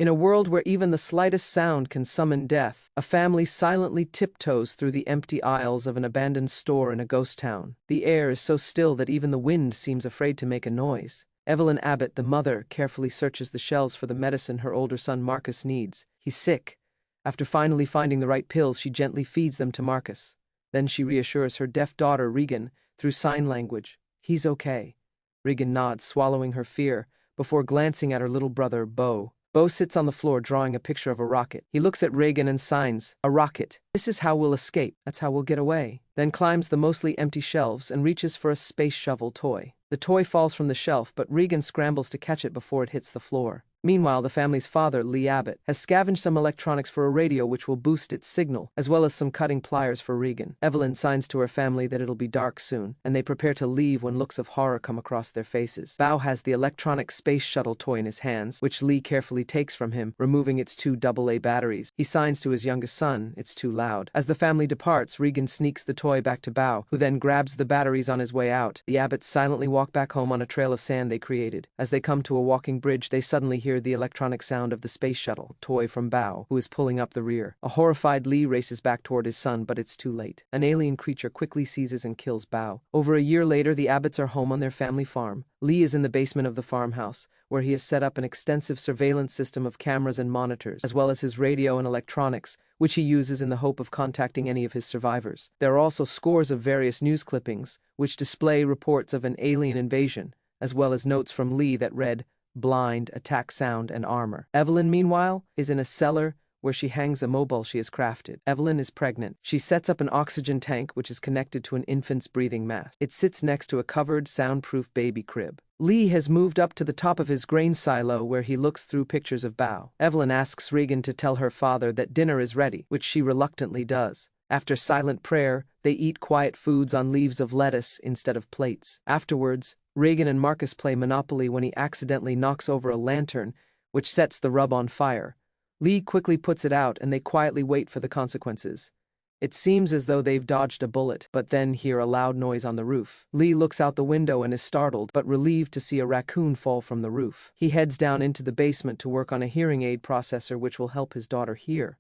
In a world where even the slightest sound can summon death, a family silently tiptoes through the empty aisles of an abandoned store in a ghost town. The air is so still that even the wind seems afraid to make a noise. Evelyn Abbott, the mother, carefully searches the shelves for the medicine her older son Marcus needs. He's sick. After finally finding the right pills, she gently feeds them to Marcus. Then she reassures her deaf daughter Regan through sign language. He's okay. Regan nods, swallowing her fear, before glancing at her little brother, Beau. Beau sits on the floor drawing a picture of a rocket. He looks at Regan and signs, "A rocket. This is how we'll escape. That's how we'll get away." Then climbs the mostly empty shelves and reaches for a space shovel toy. The toy falls from the shelf, but Regan scrambles to catch it before it hits the floor. Meanwhile, the family's father, Lee Abbott, has scavenged some electronics for a radio which will boost its signal, as well as some cutting pliers for Regan. Evelyn signs to her family that it'll be dark soon, and they prepare to leave when looks of horror come across their faces. Beau has the electronic space shuttle toy in his hands, which Lee carefully takes from him, removing its 2 AA batteries. He signs to his youngest son, "It's too loud." As the family departs, Regan sneaks the toy back to Beau, who then grabs the batteries on his way out. The Abbotts silently walk back home on a trail of sand they created. As they come to a walking bridge, they suddenly hear the electronic sound of the space shuttle toy from Beau, who is pulling up the rear. A horrified Lee races back toward his son, but it's too late. An alien creature quickly seizes and kills Beau. Over a year later, the Abbotts are home on their family farm. Lee is in the basement of the farmhouse, where he has set up an extensive surveillance system of cameras and monitors, as well as his radio and electronics, which he uses in the hope of contacting any of his survivors. There are also scores of various news clippings, which display reports of an alien invasion, as well as notes from Lee that read, "Blind, attack sound, and armor." Evelyn, meanwhile, is in a cellar where she hangs a mobile she has crafted. Evelyn is pregnant. She sets up an oxygen tank which is connected to an infant's breathing mask. It sits next to a covered, soundproof baby crib. Lee has moved up to the top of his grain silo where he looks through pictures of Beau. Evelyn asks Regan to tell her father that dinner is ready, which she reluctantly does. After silent prayer, they eat quiet foods on leaves of lettuce instead of plates. Afterwards, Regan and Marcus play Monopoly when he accidentally knocks over a lantern, which sets the rub on fire. Lee quickly puts it out and they quietly wait for the consequences. It seems as though they've dodged a bullet, but then hear a loud noise on the roof. Lee looks out the window and is startled, but relieved to see a raccoon fall from the roof. He heads down into the basement to work on a hearing aid processor which will help his daughter hear.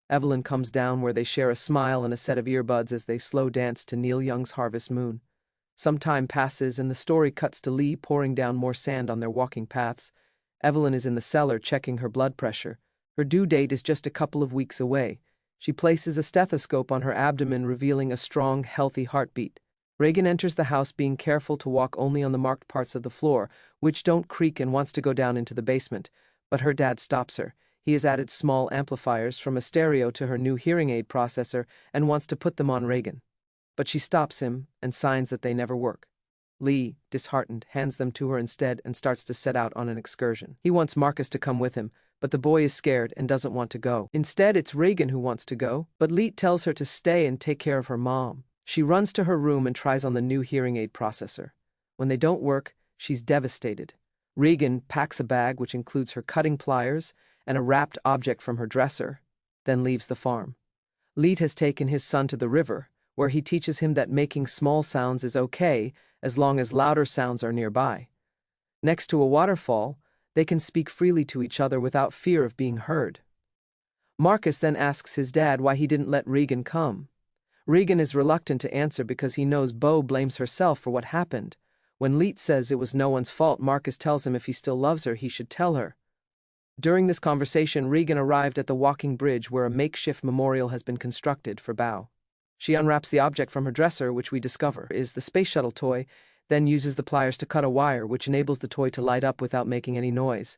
Evelyn comes down where they share a smile and a set of earbuds as they slow dance to Neil Young's Harvest Moon. Some time passes and the story cuts to Lee pouring down more sand on their walking paths. Evelyn is in the cellar checking her blood pressure. Her due date is just a couple of weeks away. She places a stethoscope on her abdomen, revealing a strong, healthy heartbeat. Regan enters the house being careful to walk only on the marked parts of the floor, which don't creak, and wants to go down into the basement. But her dad stops her. He has added small amplifiers from a stereo to her new hearing aid processor and wants to put them on Regan. But she stops him and signs that they never work. Lee, disheartened, hands them to her instead and starts to set out on an excursion. He wants Marcus to come with him, but the boy is scared and doesn't want to go. Instead, it's Regan who wants to go, but Lee tells her to stay and take care of her mom. She runs to her room and tries on the new hearing aid processor. When they don't work, she's devastated. Regan packs a bag which includes her cutting pliers and a wrapped object from her dresser, then leaves the farm. Lee has taken his son to the river, where he teaches him that making small sounds is okay as long as louder sounds are nearby. Next to a waterfall, they can speak freely to each other without fear of being heard. Marcus then asks his dad why he didn't let Regan come. Regan is reluctant to answer because he knows Beau blames herself for what happened. When Leet says it was no one's fault, Marcus tells him if he still loves her, he should tell her. During this conversation, Regan arrived at the walking bridge where a makeshift memorial has been constructed for Beau. She unwraps the object from her dresser, which we discover is the space shuttle toy, then uses the pliers to cut a wire, which enables the toy to light up without making any noise.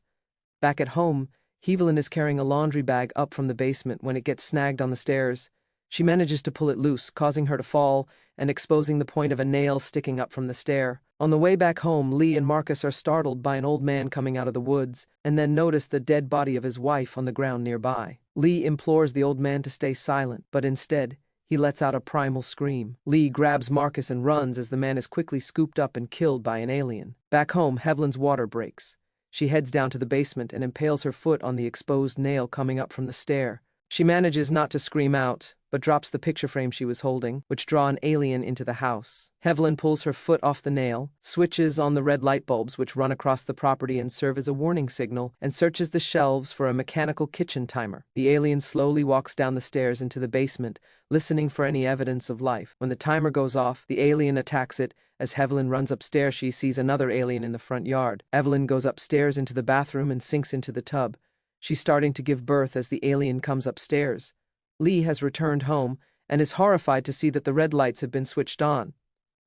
Back at home, Evelyn is carrying a laundry bag up from the basement when it gets snagged on the stairs. She manages to pull it loose, causing her to fall and exposing the point of a nail sticking up from the stair. On the way back home, Lee and Marcus are startled by an old man coming out of the woods, and then notice the dead body of his wife on the ground nearby. Lee implores the old man to stay silent, but instead, he lets out a primal scream. Lee grabs Marcus and runs as the man is quickly scooped up and killed by an alien. Back home, Evelyn's water breaks. She heads down to the basement and impales her foot on the exposed nail coming up from the stair. She manages not to scream out, but drops the picture frame she was holding, which draw an alien into the house. Evelyn pulls her foot off the nail, switches on the red light bulbs which run across the property and serve as a warning signal, and searches the shelves for a mechanical kitchen timer. The alien slowly walks down the stairs into the basement, listening for any evidence of life. When the timer goes off, the alien attacks it. As Evelyn runs upstairs, she sees another alien in the front yard. Evelyn goes upstairs into the bathroom and sinks into the tub. She's starting to give birth as the alien comes upstairs. Lee has returned home and is horrified to see that the red lights have been switched on.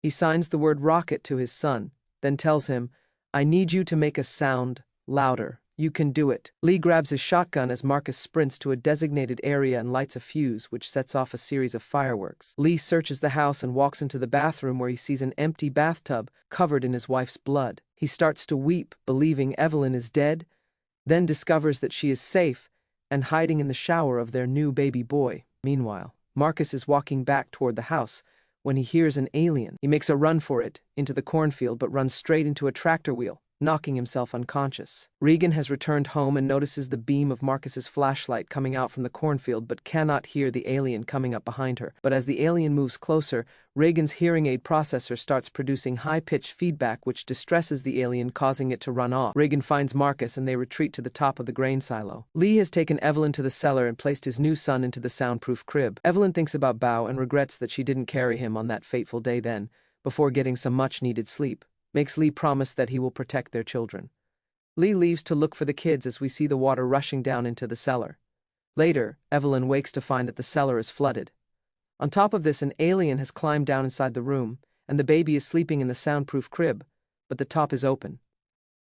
He signs the word rocket to his son, then tells him, "I need you to make a sound louder. You can do it." Lee grabs his shotgun as Marcus sprints to a designated area and lights a fuse, which sets off a series of fireworks. Lee searches the house and walks into the bathroom where he sees an empty bathtub covered in his wife's blood. He starts to weep, believing Evelyn is dead, then discovers that she is safe and hiding in the shower of their new baby boy. Meanwhile, Marcus is walking back toward the house when he hears an alien. He makes a run for it into the cornfield but runs straight into a tractor wheel, knocking himself unconscious. Regan has returned home and notices the beam of Marcus's flashlight coming out from the cornfield but cannot hear the alien coming up behind her. But as the alien moves closer, Regan's hearing aid processor starts producing high-pitched feedback which distresses the alien, causing it to run off. Regan finds Marcus and they retreat to the top of the grain silo. Lee has taken Evelyn to the cellar and placed his new son into the soundproof crib. Evelyn thinks about Bao and regrets that she didn't carry him on that fateful day then, before getting some much-needed sleep. Makes Lee promise that he will protect their children. Lee leaves to look for the kids as we see the water rushing down into the cellar. Later, Evelyn wakes to find that the cellar is flooded. On top of this, an alien has climbed down inside the room, and the baby is sleeping in the soundproof crib, but the top is open.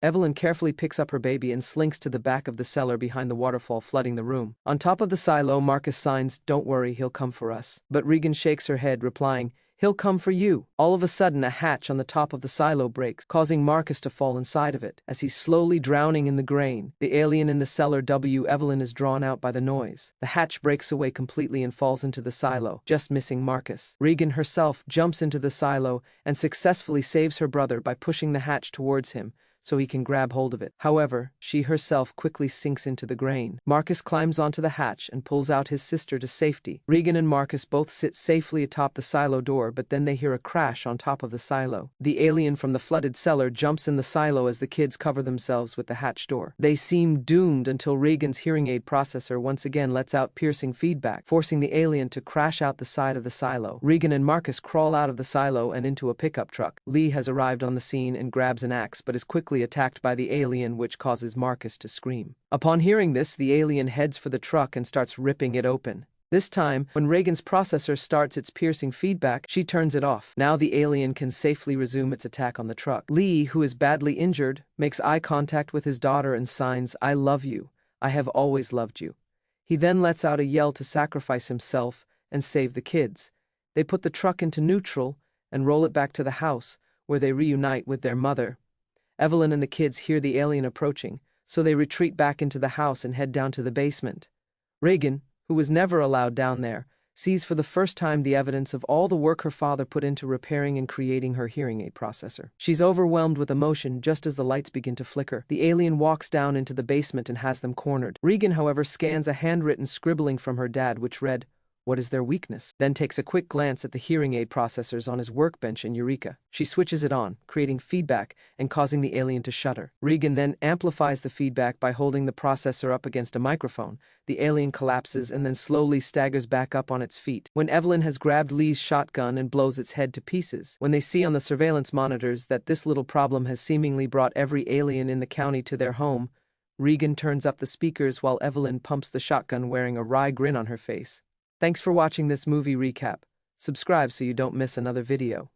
Evelyn carefully picks up her baby and slinks to the back of the cellar behind the waterfall flooding the room. On top of the silo, Marcus signs, "Don't worry, he'll come for us." But Regan shakes her head, replying, "He'll come for you." All of a sudden, a hatch on the top of the silo breaks, causing Marcus to fall inside of it. As he's slowly drowning in the grain, the alien in the cellar Evelyn is drawn out by the noise. The hatch breaks away completely and falls into the silo, just missing Marcus. Regan herself jumps into the silo and successfully saves her brother by pushing the hatch towards him, so he can grab hold of it. However, she herself quickly sinks into the grain. Marcus climbs onto the hatch and pulls out his sister to safety. Regan and Marcus both sit safely atop the silo door, but then they hear a crash on top of the silo. The alien from the flooded cellar jumps in the silo as the kids cover themselves with the hatch door. They seem doomed until Regan's hearing aid processor once again lets out piercing feedback, forcing the alien to crash out the side of the silo. Regan and Marcus crawl out of the silo and into a pickup truck. Lee has arrived on the scene and grabs an axe, but is quickly attacked by the alien, which causes Marcus to scream. Upon hearing this, the alien heads for the truck and starts ripping it open. This time, when Regan's processor starts its piercing feedback, she turns it off. Now the alien can safely resume its attack on the truck. Lee, who is badly injured, makes eye contact with his daughter and signs, "I love you. I have always loved you." He then lets out a yell to sacrifice himself and save the kids. They put the truck into neutral and roll it back to the house, where they reunite with their mother. Evelyn and the kids hear the alien approaching, so they retreat back into the house and head down to the basement. Regan, who was never allowed down there, sees for the first time the evidence of all the work her father put into repairing and creating her hearing aid processor. She's overwhelmed with emotion just as the lights begin to flicker. The alien walks down into the basement and has them cornered. Regan, however, scans a handwritten scribbling from her dad which read, "What is their weakness?" Then takes a quick glance at the hearing aid processors on his workbench in Eureka. She switches it on, creating feedback and causing the alien to shudder. Regan then amplifies the feedback by holding the processor up against a microphone. The alien collapses and then slowly staggers back up on its feet. When Evelyn has grabbed Lee's shotgun and blows its head to pieces. When they see on the surveillance monitors that this little problem has seemingly brought every alien in the county to their home, Regan turns up the speakers while Evelyn pumps the shotgun wearing a wry grin on her face. Thanks for watching this movie recap. Subscribe so you don't miss another video.